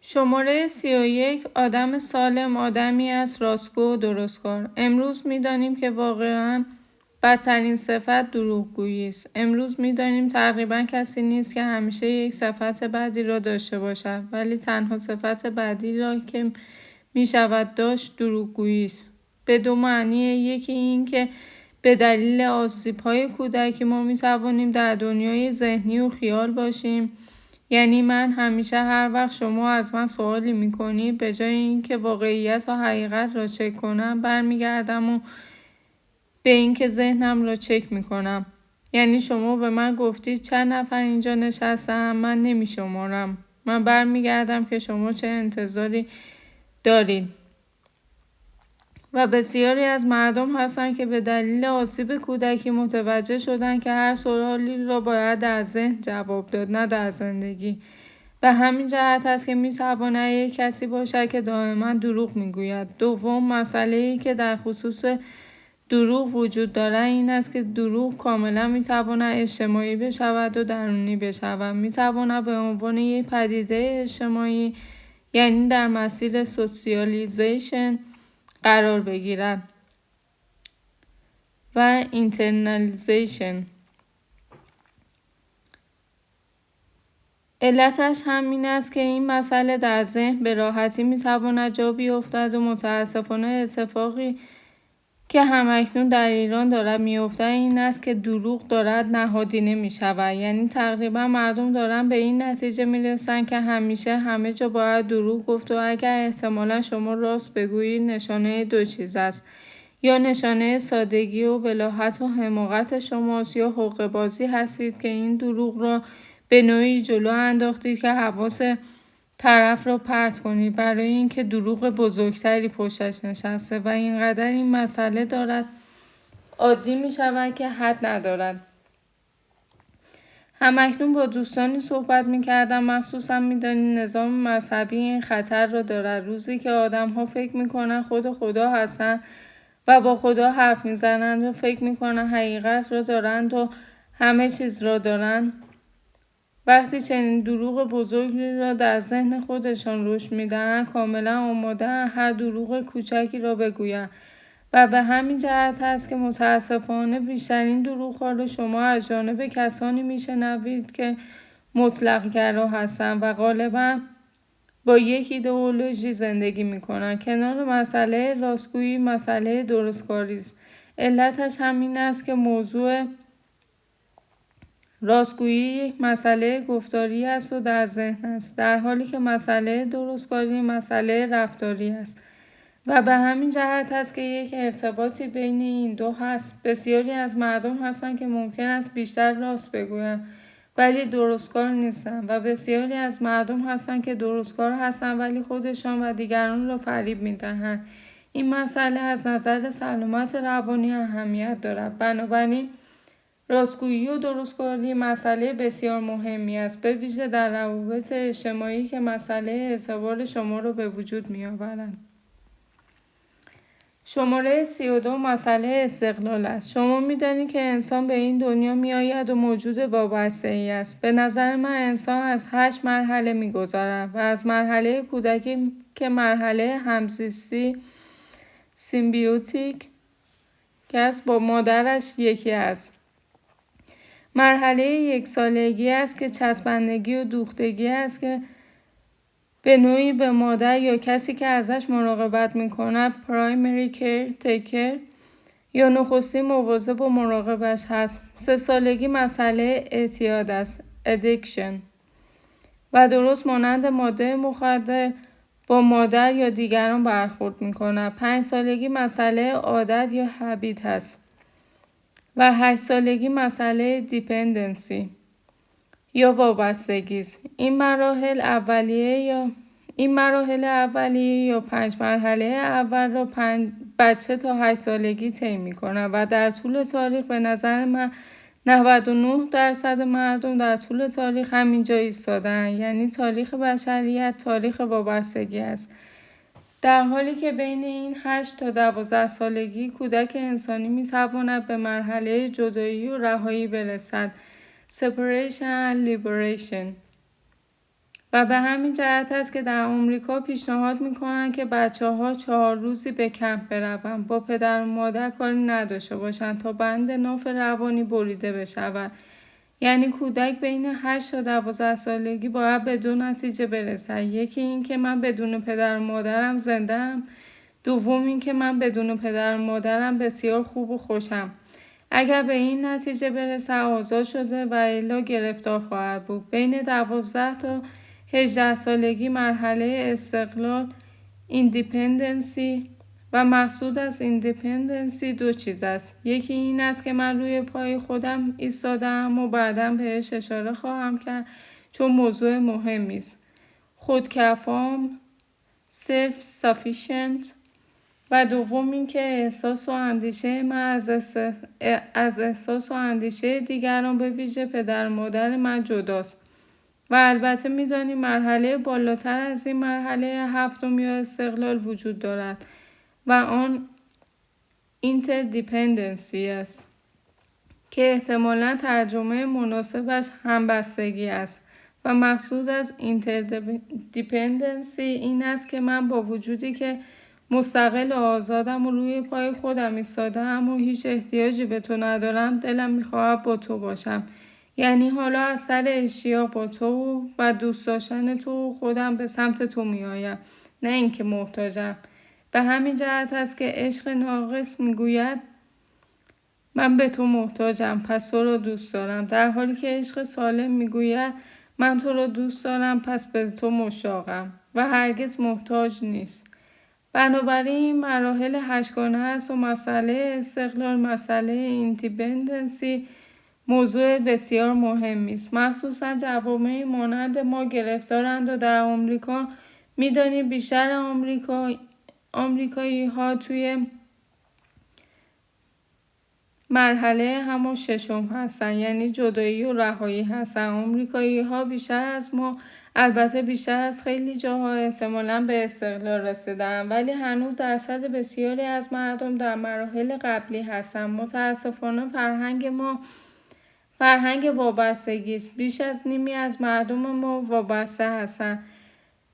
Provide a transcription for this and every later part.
شماره 31. آدم سالم آدمی است راستگو و درستکار. امروز می‌دانیم که واقعاً بدترین صفت دروغگویی است. امروز می‌دانیم تقریباً کسی نیست که همیشه یک صفت بدی را داشته باشد، ولی تنها صفت بدی را که می‌شود داشت دروغگویی است. به دو معنی. یکی این که به دلیل آسیب‌های کودکی ما می‌توانیم در دنیای ذهنی و خیال باشیم. یعنی من همیشه هر وقت شما از من سوالی میکنی به جای اینکه واقعیت و حقیقت را چک کنم برمیگردم و به اینکه ذهنم را چک میکنم. یعنی شما به من گفتید چند نفر اینجا نشستن، من نمیشمارم. من برمیگردم که شما چه انتظاری دارید. و بسیاری از مردم هستن که به دلیل آسیب کودکی متوجه شدن که هر سوالی را باید در ذهن جواب داد، نه در زندگی. به همین جهت است که میتواند یک کسی باشد که دائما دروغ میگوید. دوم، مسئله‌ای که در خصوص دروغ وجود دارد این است که دروغ کاملا میتواند اجتماعی بشود و درونی بشود. میتواند به عنوان یک پدیده اجتماعی، یعنی در مسیر سوسیالیزیشن قرار بگیرد و اینترنالیزیشن. علتش همین است که این مسئله در ذهن به راحتی میتواند جا بیفتد و متاسفانه اتفاقی که همکنون در ایران دارد میافتد این است که دروغ دارد نهادینه میشود. یعنی تقریبا مردم دارن به این نتیجه میرسن که همیشه همه جا باید دروغ گفت و اگر احتمالا شما راست بگویید نشانه دو چیز است. یا نشانه سادگی و بلاهت و حماقت شماست یا حقه‌بازی هستید که این دروغ را به نوعی جلو انداختید که حواس طرف را پرت کنید برای اینکه دروغ بزرگتری پشتش نشسته و اینقدر این مسئله دارد عادی می شود که حد ندارد. همکنون با دوستانی صحبت می کردم، مخصوصا می دانید نظام مذهبی این خطر را دارد. روزی که آدم ها فکر می کنند خود خدا هستند و با خدا حرف می زنند و فکر می کنند حقیقت را دارند و همه چیز را دارند، وقتی چنین دروغ بزرگی را در ذهن خودشان رشد می‌دهند کاملا آماده‌اند هر دروغ کوچکی را بگویند و به همین جهت است که متاسفانه بیشترین دروغ‌ها را شما از جانب کسانی می‌شنوید که مطلق گرا هستند و غالباً با یک ایدئولوژی زندگی می‌کنند. کنار مسئله راستگویی مسئله درستکاری است. علتش همین است که موضوع راستگویی یک مسئله گفتاری است و در ذهن است، در حالی که مسئله درستکاری مسئله رفتاری است و به همین جهت است که یک ارتباطی بین این دو هست. بسیاری از مردم هستند که ممکن است بیشتر راست بگویند ولی درستکار نیستند و بسیاری از مردم هستند که درستکار هستند ولی خودشان و دیگران را فریب می‌دهند. این مسئله از نظر سلامت روانی اهمیت دارد. بنابراین راستگویی و درستکاری مسئله بسیار مهمی است، به ویژه در روابط اجتماعی که مسئله اعتبار شما را به وجود می‌آورند. شماره 32. مسئله استقلال است. شما می‌دانید که انسان به این دنیا می‌آید و موجود وابسته‌ای است. به نظر من انسان از 8 مرحله می‌گذرد و از مرحله کودکی که مرحله همزیستی سیمبیوتیک که است با مادرش یکی است. مرحله 1 سالگی است که چسبندگی و دوختگی است که به نوعی به مادر یا کسی که ازش مراقبت می‌کند پرایمری کیر تیکر یا نخستین مواظب و مراقبش هست. 3 سالگی مسئله اعتیاد است ادیکشن و درست مانند ماده مخدر با مادر یا دیگران برخورد می‌کند. 5 سالگی مسئله عادت یا هابیت است و 8 سالگی مسئله دیپندنسی یا وابستگی است. این مراحل اولیه یا 5 مرحله اول را بچه تا 8 سالگی طی می‌کند و در طول تاریخ به نظر من 99% مردم در طول تاریخ همینجا ایستاده‌اند. یعنی تاریخ بشریت تاریخ وابستگی است، در حالی که بین این 8 تا 12 سالگی کودک انسانی می‌تواند به مرحله جدایی و رهایی برسد separation and liberation و به همین جهت است که در آمریکا پیشنهاد میکنند که بچه‌ها 4 روزی به کمپ بروند، با پدر و مادر کاری نداشته باشند تا بند ناف روانی بریده بشود. یعنی کودک بین 8 تا 12 سالگی باید به 2 نتیجه برسد. یکی این که من بدون پدر و مادرم زنده‌ام، دوم این که من بدون پدر و مادرم بسیار خوب و خوشم. اگر به این نتیجه برسد آزاد شده و الا گرفتار خواهد بود. بین 12 تا 18 سالگی مرحله استقلال ایندیپندنسی و مقصود از ایندیپندنسی 2 چیز است. یکی این است که من روی پای خودم ایستادم و بعداً بهش اشاره خواهم کرد چون موضوع مهمی است. خودکفام، self sufficient. و دوم این که احساس و اندیشه من از احساس و اندیشه دیگران به ویژه پدر و مادر من جداست. و البته می‌دانیم مرحله بالاتر از این مرحله 7 یا استقلال وجود دارد و آن اینتردیپندنسی است که احتمالاً ترجمه مناسبش همبستگی است. و مقصود از اینتردیپندنسی این است که من با وجودی که مستقل و آزادم و روی پای خودم ایستادم و هیچ احتیاجی به تو ندارم، دلم میخواهد با تو باشم. یعنی حالا از سر اشتیاق با تو و دوست داشتن تو خودم به سمت تو میآیم، نه اینکه محتاجم. به همین جهت است که عشق ناقص میگوید من به تو محتاجم پس تو رو دوست دارم، در حالی که عشق سالم میگوید من تو رو دوست دارم پس به تو مشتاقم و هرگز محتاج نیست. بنابراین مراحل 8 گانه است و مسئله استقلال، مسئله ایندیپندنسی موضوع بسیار مهمی است. مخصوصا جوامع مانند ما گرفتارند و در آمریکا می‌دانید بیشتر آمریکایی ها توی مرحله همون 6 هستن، یعنی جدایی و رهایی هستن. آمریکایی ها بیشتر از ما، البته بیشتر از خیلی جاها احتمالاً به استقلال رسیدن، ولی هنوز درصد بسیاری از مردم در مراحل قبلی هستن. متاسفانه فرهنگ ما فرهنگ وابستگی است. بیش از نیمی از مردم ما وابسته هستند.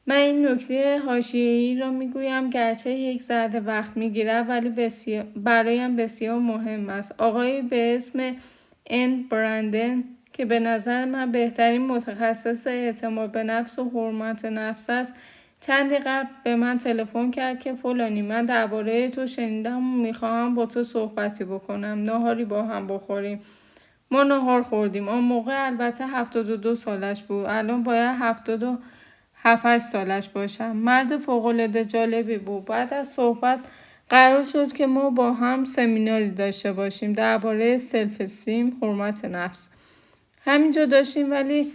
من این نکته حاشیه‌ای را میگویم گرچه یک ذره وقت میگیرد ولی برایم بسیار مهم است. آقایی به اسم ان برندن که به نظر من بهترین متخصص اعتماد به نفس و حرمت نفس است، چندی قبل به من تلفن کرد که فلانی من درباره تو شنیدم و میخواهم با تو صحبتی بکنم، ناهاری با هم بخوریم. ما ناهار خوردیم. آن موقع البته 72 سالش بود. الان باید 77 سالش باشم. مرد فوق‌العاده جالبی بود. بعد از صحبت قرار شد که ما با هم سمیناری داشته باشیم درباره سلف استیم، حرمت نفس. همینجا داشتیم ولی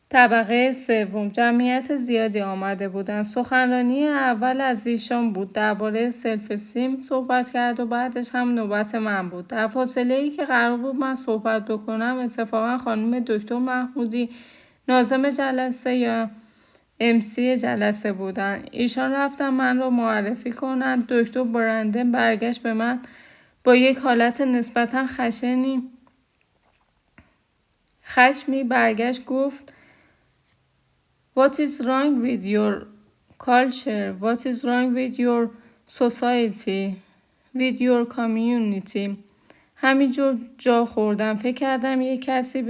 طبقه سوم جمعیت زیادی آمده بودند. سخنرانی اول از ایشان بود، درباره سلف استیم صحبت کرد و بعدش هم نوبت من بود. در فاصله‌ای که قرار بود من صحبت بکنم اتفاقا خانم دکتر محمودی ناظم جلسه یا امسی جلسه بودن. ایشان رفتن من رو معرفی کنند. دکتر برندن برگشت به من با یک حالت نسبتا خشمی برگشت گفت What is wrong with your culture? What is wrong with your society? With your community? همینجور جا خوردم. فکر کردم یک کسی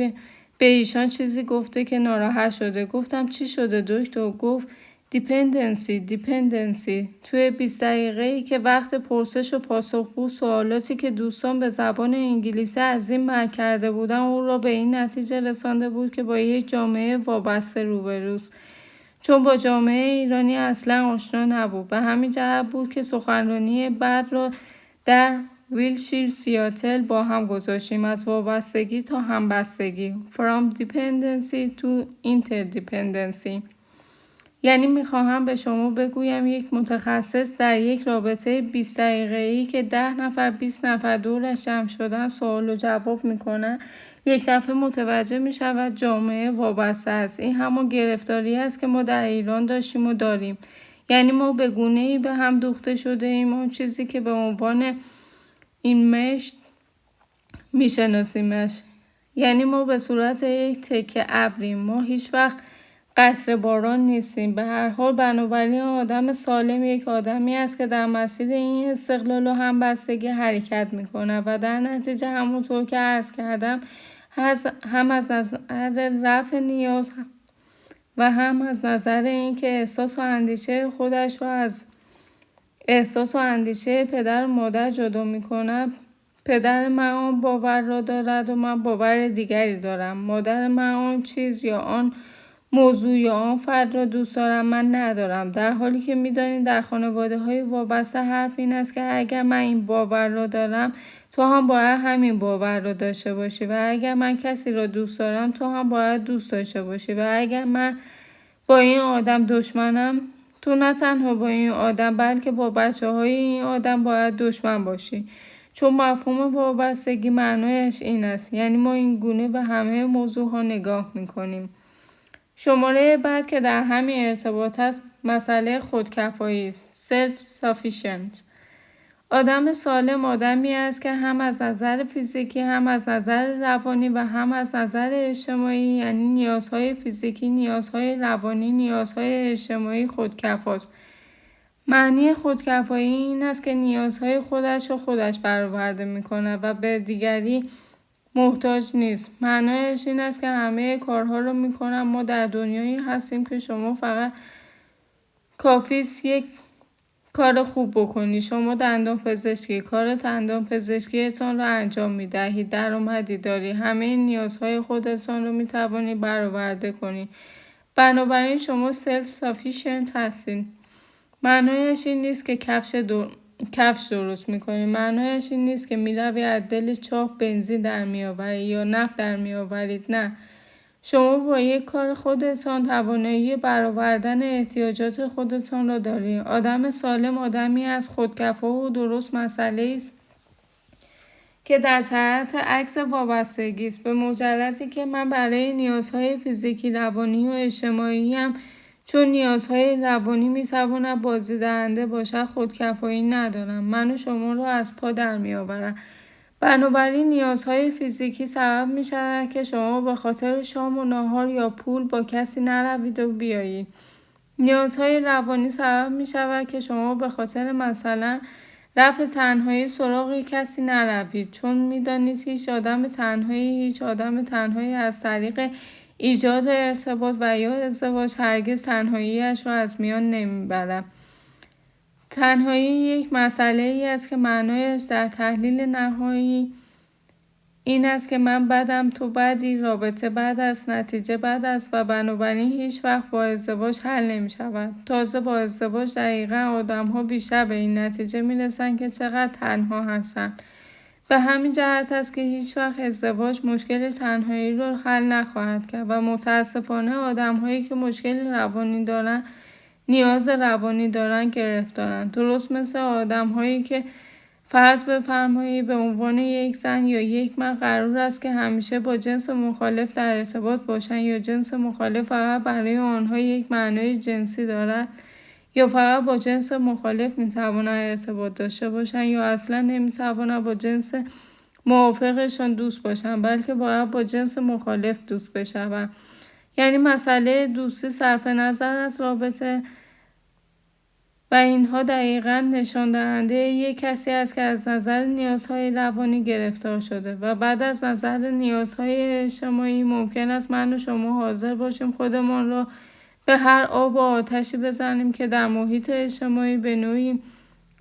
به ایشان چیزی گفته که ناراحت شده. گفتم چی شده دکتر؟ گفت دیپندنسی. توی 20 دقیقه‌ای که وقت پرسش و پاسخگو سوالاتی که دوستان به زبان انگلیسی از این من کرده بودن او را به این نتیجه رسانده بود که با یک جامعه وابسته روبروست، چون با جامعه ایرانی اصلا آشنا نبود. به همین جهت بود که سخنرانی بعد را در ویلشیر سیاتل با هم گذاشتیم، از وابستگی تا همبستگی، from dependency to interdependence. یعنی میخواهم به شما بگویم یک متخصص در یک رابطه 20 دقیقه‌ای که 10 نفر 20 نفر دورش جمع شدن سوال و جواب میکنن، یک دفعه متوجه میشود جامعه وابسته است. این همون گرفتاری است که ما در ایران داشتیم و داریم. یعنی ما به گونه‌ای به هم دوخته شده ایم. اون چیزی که به عنوان این مشت میشناسیمش، یعنی ما به صورت یک تکه ابریم. ما هیچ وقت قطره باران نیستیم. به هر حال بنابراین آدم سالم یک آدمی است که در مسیر این استقلال و همبستگی حرکت میکنه و در نتیجه همونطور که عرض کردم هم از نظر رفع نیاز و هم از نظر اینکه احساس و اندیشه خودش رو از احساس و اندیشه پدر و مادر جدا میکنه. پدر من آن باور را دارد و من باور دیگری دارم. مادر من آن چیز یا آن موضوع یا آن فرد را دوست دارم، من ندارم. در حالی که میدانید در خانواده های وابسته حرف این است که اگر من این باور را دارم تو هم باید همین باور را داشته باشی و اگر من کسی را دوست دارم تو هم باید دوست داشته باشی و اگر من با این آدم دشمنم تو نه تنها با این آدم بلکه با بچه های این آدم باید دشمن باشی. چون مفهوم وابستگی معنایش این است، یعنی ما این گونه به همه موضوع ها نگاه میکنیم. شماره بعد که در همین ارتباط است مسئله خودکفایی است. self-sufficient. آدم سالم آدمی است که هم از نظر فیزیکی هم از نظر روانی و هم از نظر اجتماعی، یعنی نیازهای فیزیکی، نیازهای روانی، نیازهای اجتماعی خودکفاست. معنی خودکفایی این است که نیازهای خودش برآورده میکنه و به دیگری محتاج نیست. معنایش این است که همه کارها رو میکنم. ما در دنیایی هستیم که شما فقط کافیست یک کار خوب بکنی. شما دندان پزشکی، کار دندان پزشکیتان رو انجام میدهید، درآمدی داری، همه نیازهای خودتان رو میتوانی برآورده کنی. بنابراین شما سلف سافیشنت هستین. معنایش این نیست که کفش درست میکنی. معنایش این نیست که میروی از دل چاه بنزین در میآوری یا نفت در میآورید. نه، شما با یک کار خودتان توانایی برآوردن احتیاجات خودتان را دارید. آدم سالم آدمی از خودکفا و درست مسئله است که در جهت عکس وابستگی است. به مجردی که من برای نیازهای فیزیکی، روانی و اجتماعی هم چون نیازهای روانی میتواند بازدهنده باشد خودکفایی ندارم. من و شما رو از پا در میآورم. بنابراین نیازهای فیزیکی سبب می شود که شما به خاطر شام و ناهار یا پول با کسی نروید و بیایید. نیازهای روانی سبب می شود که شما به خاطر مثلا رفع تنهایی سراغ کسی نروید، چون می دانید هیچ آدم تنهایی از طریق ایجاد ارتباط و یا ازدواج هرگز تنهاییش را از میان نمیبرد. تنهایی یک مسئله ای است که معنایش در تحلیل نهایی این است که من بدم تو بدی، رابطه بد است، نتیجه بد است و بنابراین هیچ وقت با ازدواج حل نمی شود. تازه با ازدواج دقیقا آدم ها بیشتر به این نتیجه می رسند که چقدر تنها هستند. به همین جهت است که هیچ وقت ازدواج مشکل تنهایی رو حل نخواهد کرد و متاسفانه آدم هایی که مشکل روانی دارن، نیاز روانی دارن گرفتارن. درست مثل آدم هایی که فرض بفرمایید به عنوان یک زن یا یک مرد قرار است که همیشه با جنس مخالف در ارتباط باشن یا جنس مخالف فقط برای آنها یک معنای جنسی دارد یا فقط با جنس مخالف میتوانند ارتباط داشته باشند یا اصلا نمیتوانند با جنس موافقشان دوست باشند بلکه باید با جنس مخالف دوست بشوند. یعنی مسئله دوستی صرف نظر از رابطه و اینها دقیقاً نشان دهنده یک کسی است که از نظر نیازهای روانی گرفتار شده و بعد از نظر نیازهای اجتماعی ممکن است من و شما حاضر باشیم خودمان را به هر آب و آتشی بزنیم که در محیط اجتماعی به نوعی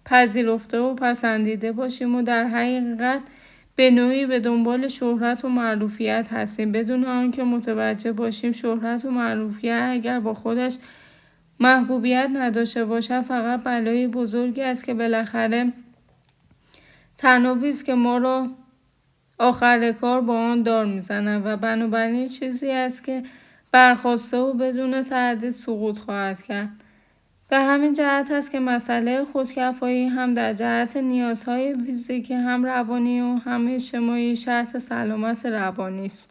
پذیرفته و پسندیده باشیم و در حقیقت به نوعی به دنبال شهرت و معروفیت هستیم بدون آنکه متوجه باشیم شهرت و معروفیت اگر با خودش محبوبیت نداشته باشد فقط بلای بزرگی است که بالاخره تنابی است که ما را آخر کار با آن دار میزند و بنابراین چیزی است که برخواسته و بدون تردید سقوط خواهد کرد. به همین جهت است که مسئله خودکفایی هم در جهت نیازهای فیزیکی هم روانی و هم اجتماعی شرط سلامت روانی است.